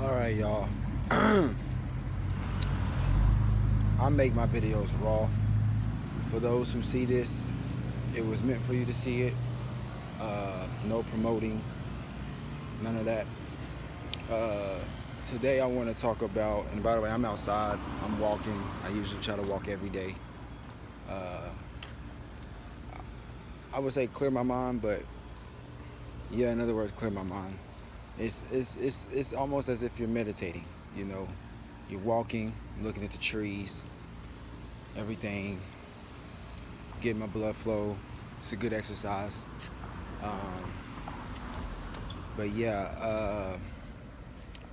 Alright, y'all. I make my videos raw. For those who see this, it was meant for you to see it. No promoting, none of that. Today I want to talk about, and by the way, I'm outside, I'm walking. I usually try to walk every day. I would say clear my mind, but yeah, in other words, clear my mind. It's almost as if you're meditating, you know. You're walking, looking at the trees, everything, getting my blood flow. It's a good exercise. Um, but yeah,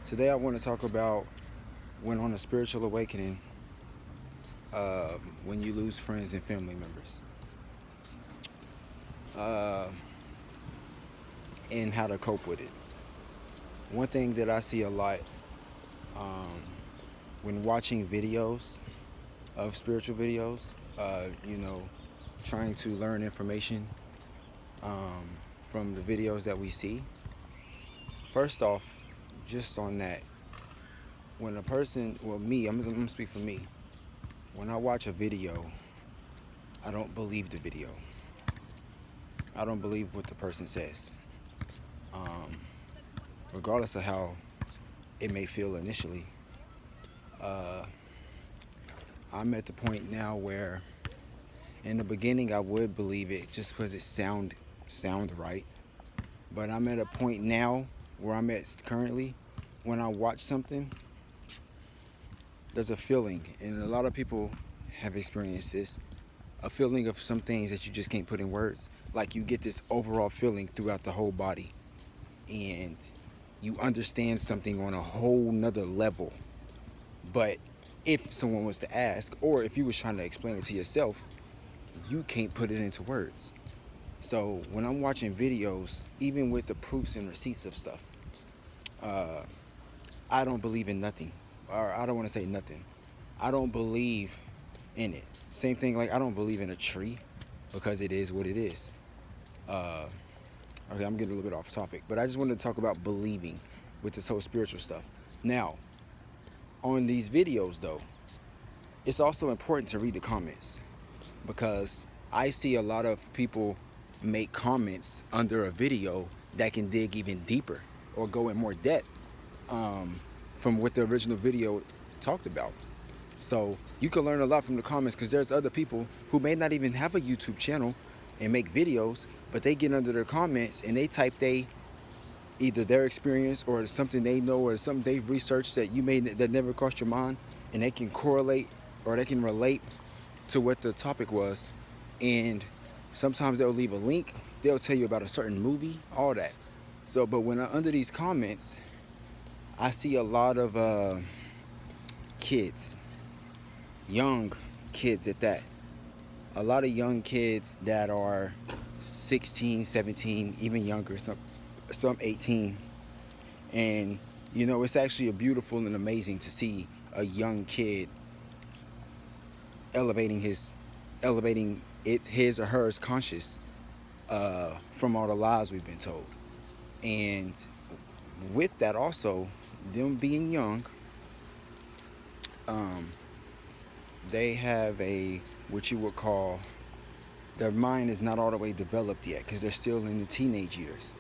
today I want to talk about when on a spiritual awakening, when you lose friends and family members, uh, and how to cope with it. One thing that I see a lot um, when watching videos of spiritual videos, trying to learn information um, from the videos that we see. First off, just on that, when a person, well, me, I'm gonna speak for me. When I watch a video, I don't believe the video. I don't believe what the person says, um, regardless of how it may feel initially. Uh, I'm at the point now where, in the beginning, I would believe it just because it sound right. But I'm at a point now where I'm at currently. When I watch something, there's a feeling, and a lot of people have experienced this, a feeling of some things that you just can't put in words. Like you get this overall feeling throughout the whole body, and you understand something on a whole nother level. But if someone was to ask, or if you was trying to explain it to yourself, you can't put it into words. So when I'm watching videos, even with the proofs and receipts of stuff, uh, I don't believe in nothing. Or I don't want to say nothing. I don't believe in it. Same thing, like I don't believe in a tree because it is what it is. Uh, okay, I'm getting a little bit off topic, but I just wanted to talk about believing with this whole spiritual stuff. Now, on these videos though, it's also important to read the comments because I see a lot of people make comments under a video that can dig even deeper or go in more depth um, from what the original video talked about. So you can learn a lot from the comments because there's other people who may not even have a YouTube channel and make videos, but they get under their comments and they type either their experience or something they know or something they've researched that never crossed your mind, and they can correlate or they can relate to what the topic was. And sometimes they'll leave a link, they'll tell you about a certain movie, all that. So, but when under these comments, I see a lot of kids, young kids at that. A lot of young kids that are 16, 17, even younger, some 18. And, it's actually a beautiful and amazing to see a young kid elevating his or hers conscious from all the lies we've been told. And with that also, them being young, they have what you would call, their mind is not all the way developed yet because they're still in the teenage years.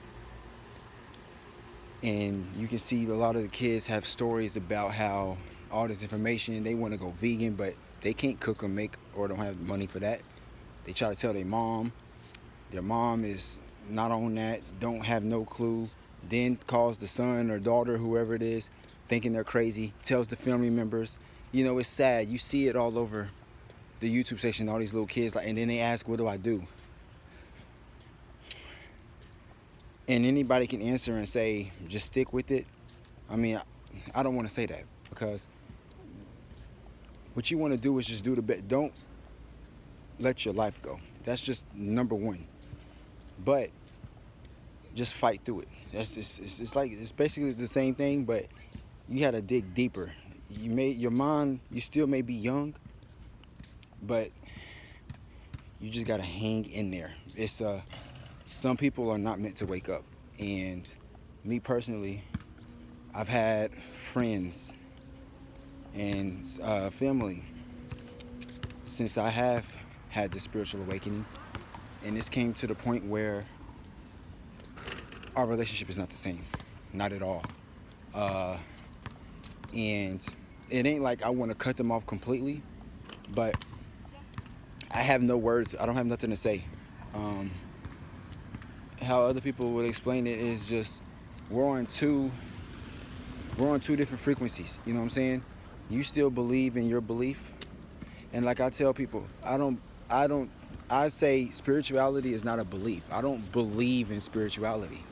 And you can see a lot of the kids have stories about how all this information, they want to go vegan, but they can't cook or make or don't have money for that. They try to tell their mom is not on that, don't have no clue, then calls the son or daughter, whoever it is, thinking they're crazy, tells the family members. It's sad. You see it all over the YouTube section, all these little kids, and then they ask, what do I do? And anybody can answer and say, just stick with it. I mean, I don't want to say that because what you want to do is just do the best. Don't let your life go. That's just number one. But just fight through it. It's like, it's basically the same thing, but you got to dig deeper. Your mind, you still may be young, but you just got to hang in there. Some people are not meant to wake up. And me personally, I've had friends and family since I have had this spiritual awakening, and this came to the point where our relationship is not the same, not at all. Uh, and it ain't like I want to cut them off completely, but I have no words. I don't have nothing to say. Um, how other people would explain it is just we're on two different frequencies. You know what I'm saying? You still believe in your belief, and like I tell people, I say spirituality is not a belief. I don't believe in spirituality.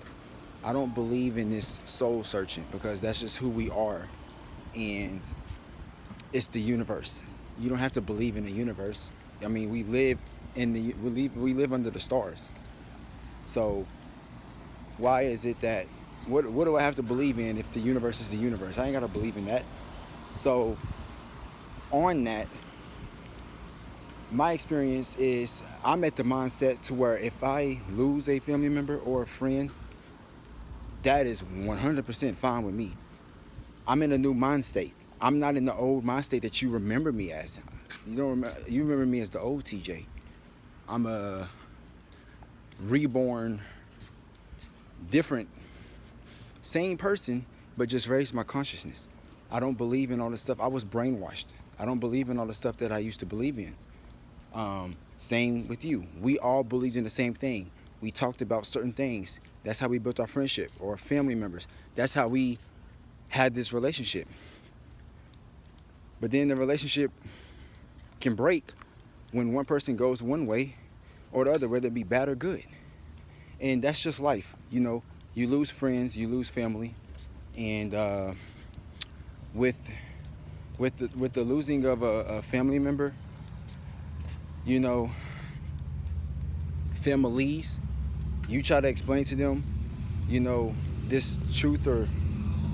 I don't believe in this soul searching, because that's just who we are, and it's the universe. You don't have to believe in the universe. I mean, we live under the stars. So why is it that what do I have to believe in if the universe is the universe? I ain't got to believe in that. So on that, my experience is I'm at the mindset to where if I lose a family member or a friend, that is 100% fine with me. I'm in a new mind state. I'm not in the old mind state that you remember me as. You remember me as the old TJ. I'm a reborn, different, same person, but just raised my consciousness. I don't believe in all the stuff. I was brainwashed. I don't believe in all the stuff that I used to believe in. Same with you. We all believed in the same thing. We talked about certain things. That's how we built our friendship, or family members. That's how we had this relationship. But then the relationship can break when one person goes one way or the other, whether it be bad or good. And that's just life. You know, you lose friends, you lose family. And with the losing of a family member, you know, families, you try to explain to them, you know, this truth or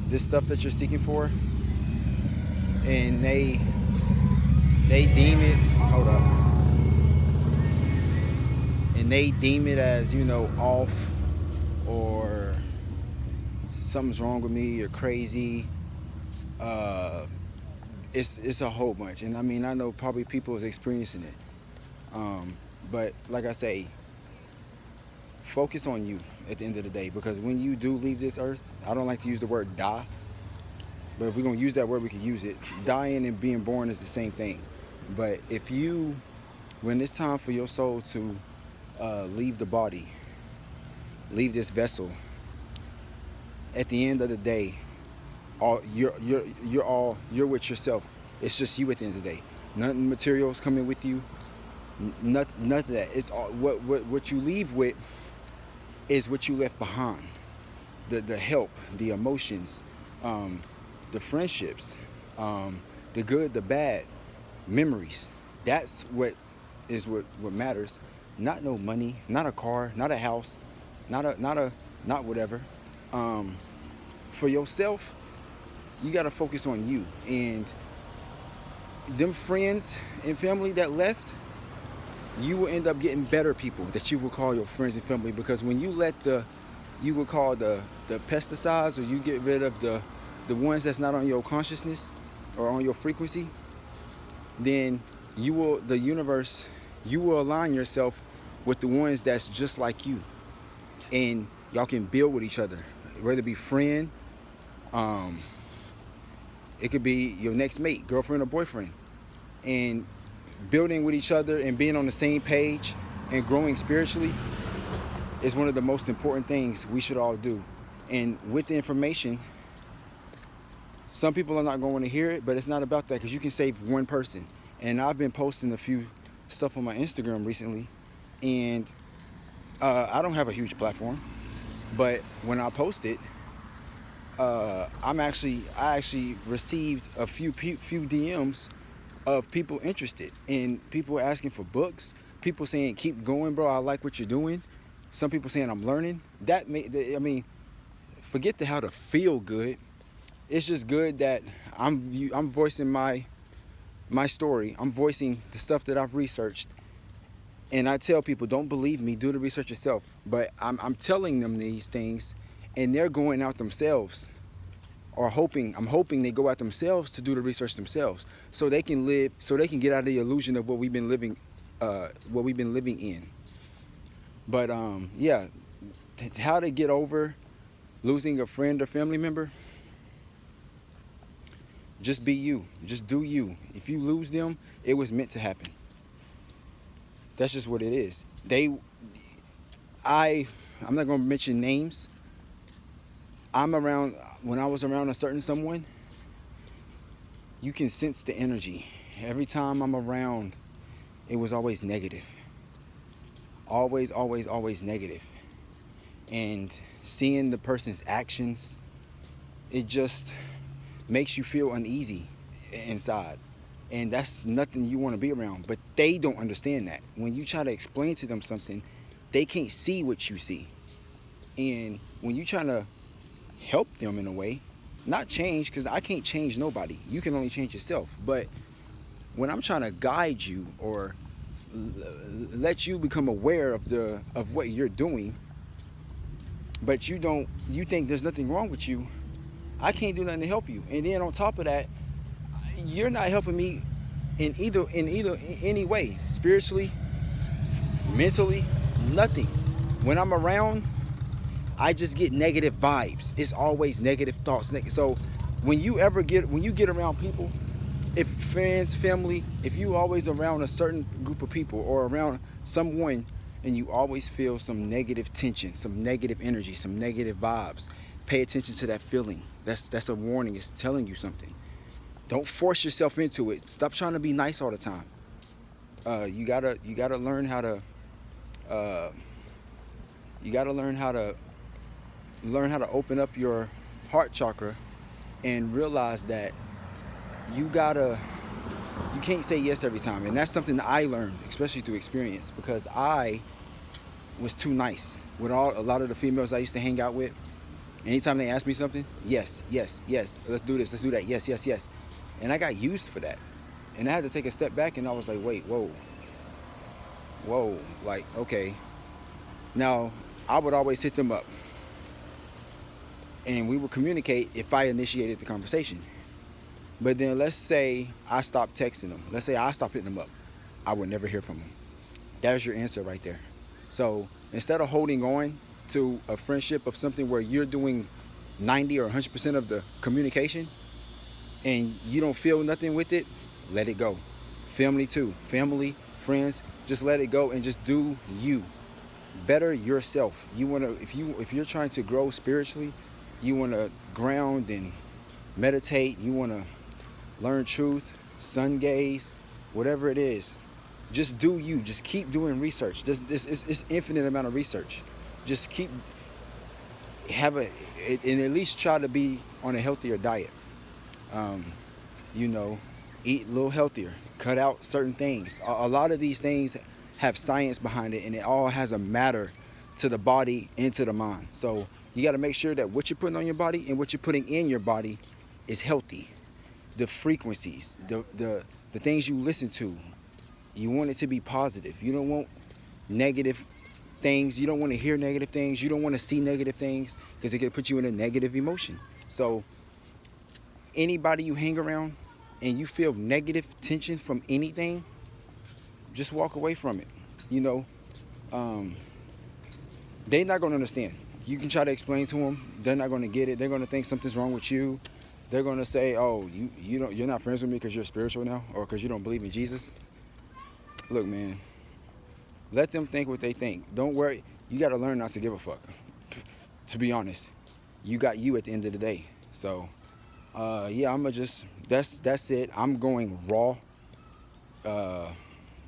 this stuff that you're seeking for, and they deem it, hold up, and they deem it as, you know, off, or something's wrong with me, you're crazy. It's a whole bunch, and I mean, I know probably people is experiencing it. But like I say, focus on you at the end of the day, because when you do leave this earth, I don't like to use the word die, but if we're gonna use that word, we can use it. Dying and being born is the same thing. But when it's time for your soul to leave the body, leave this vessel, at the end of the day, you're with yourself. It's just you at the end of the day. None of the materials coming with you. None of that. It's all what you leave with is what you left behind. The help, the emotions, the friendships, the good, the bad, memories. That's what matters. Not no money, not a car, not a house, not whatever. For yourself, you gotta focus on you. And them friends and family that left, you will end up getting better people that you will call your friends and family, because when you let you will call the pesticides, or you get rid of the ones that's not on your consciousness or on your frequency, then you will align yourself with the ones that's just like you, and y'all can build with each other, whether it be friend, it could be your next mate, girlfriend or boyfriend, and building with each other and being on the same page and growing spiritually is one of the most important things we should all do. And with the information, some people are not going to hear it, but it's not about that, because you can save one person. And I've been posting a few stuff on my Instagram recently, and I don't have a huge platform, but when I post it, I actually received a few DMs of people interested, and people asking for books, people saying keep going, bro, I like what you're doing. Some people saying I'm learning. Forget how to feel good. It's just good that I'm voicing my story. I'm voicing the stuff that I've researched, and I tell people, don't believe me, do the research yourself. But I'm telling them these things, and they're going out themselves are hoping, I'm hoping they go out themselves to do the research themselves, so they can live, so they can get out of the illusion of what we've been living in. But yeah, how to get over losing a friend or family member? Just be you. Just do you. If you lose them, it was meant to happen. That's just what it is. I'm not gonna mention names. When I was around a certain someone, you can sense the energy. Every time I'm around, it was always negative. Always, always, always negative. And seeing the person's actions, it just makes you feel uneasy inside. And that's nothing you want to be around. But they don't understand that. When you try to explain to them something, they can't see what you see. And when you try to help them in a way, not change, because I can't change nobody. You can only change yourself. But when I'm trying to guide you or let you become aware of what you're doing, but you think there's nothing wrong with you, I can't do nothing to help you. And then on top of that, you're not helping me in any way, spiritually, mentally, nothing. When I'm around, I just get negative vibes. It's always negative thoughts. So when you get around people, if friends, family, if you always around a certain group of people or around someone and you always feel some negative tension, some negative energy, some negative vibes, pay attention to that feeling. That's a warning. It's telling you something. Don't force yourself into it. Stop trying to be nice all the time. You gotta learn how to open up your heart chakra and realize that you can't say yes every time. And that's something that I learned, especially through experience, because I was too nice with a lot of the females I used to hang out with. Anytime they asked me something, yes, yes, yes, let's do this, let's do that, yes, yes, yes. And I got used for that. And I had to take a step back, and I was like, wait, whoa, like, okay. Now, I would always hit them up, and we would communicate if I initiated the conversation. But then let's say I stopped texting them. Let's say I stopped hitting them up. I would never hear from them. There's your answer right there. So instead of holding on to a friendship of something where you're doing 90 or 100% of the communication and you don't feel nothing with it, let it go. Family too. Family, friends, just let it go and just do you. Better yourself. If you're trying to grow spiritually, you want to ground and meditate, you want to learn truth, sun gaze, whatever it is, just do you. Just keep doing research. It's infinite amount of research. Just keep and at least try to be on a healthier diet. Eat a little healthier. Cut out certain things. A lot of these things have science behind it, and it all has a matter to the body and to the mind. So you got to make sure that what you're putting on your body and what you're putting in your body is healthy. The frequencies, the things you listen to, you want it to be positive. You don't want negative things. You don't want to hear negative things. You don't want to see negative things because it could put you in a negative emotion. So anybody you hang around and you feel negative tension from anything, just walk away from it. They're not going to understand. You can try to explain to them. They're not going to get it. They're going to think something's wrong with you. They're going to say, oh, you're not friends with me because you're spiritual now or because you don't believe in Jesus. Look, man, let them think what they think. Don't worry. You got to learn not to give a fuck. To be honest, you got you at the end of the day. So, that's it. I'm going raw.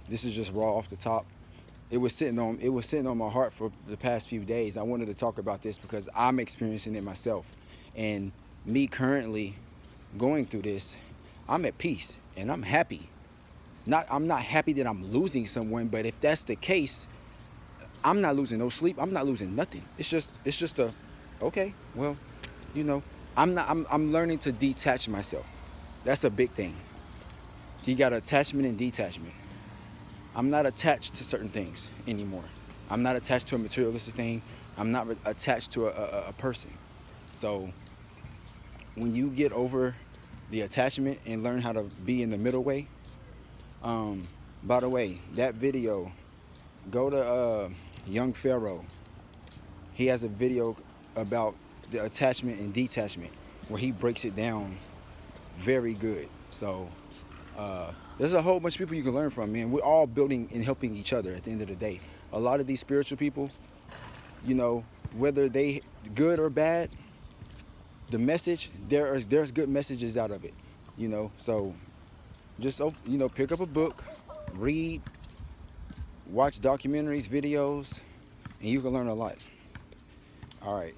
This is just raw off the top. It was sitting on my heart for the past few days. I wanted to talk about this because I'm experiencing it myself. And me currently going through this, I'm at peace and I'm happy. I'm not happy that I'm losing someone, but if that's the case, I'm not losing no sleep. I'm not losing nothing. It's just okay, well, I'm learning to detach myself. That's a big thing. You got attachment and detachment. I'm not attached to certain things anymore. I'm not attached to a materialistic thing. I'm not attached to a person. So when you get over the attachment and learn how to be in the middle way. By the way, that video, go to Young Pharaoh. He has a video about the attachment and detachment where he breaks it down very good. So there's a whole bunch of people you can learn from, man. We're all building and helping each other at the end of the day. A lot of these spiritual people, you know, whether they good or bad, the message, there's good messages out of it, you know. So just, you know, pick up a book, read, watch documentaries, videos, and you can learn a lot. All right.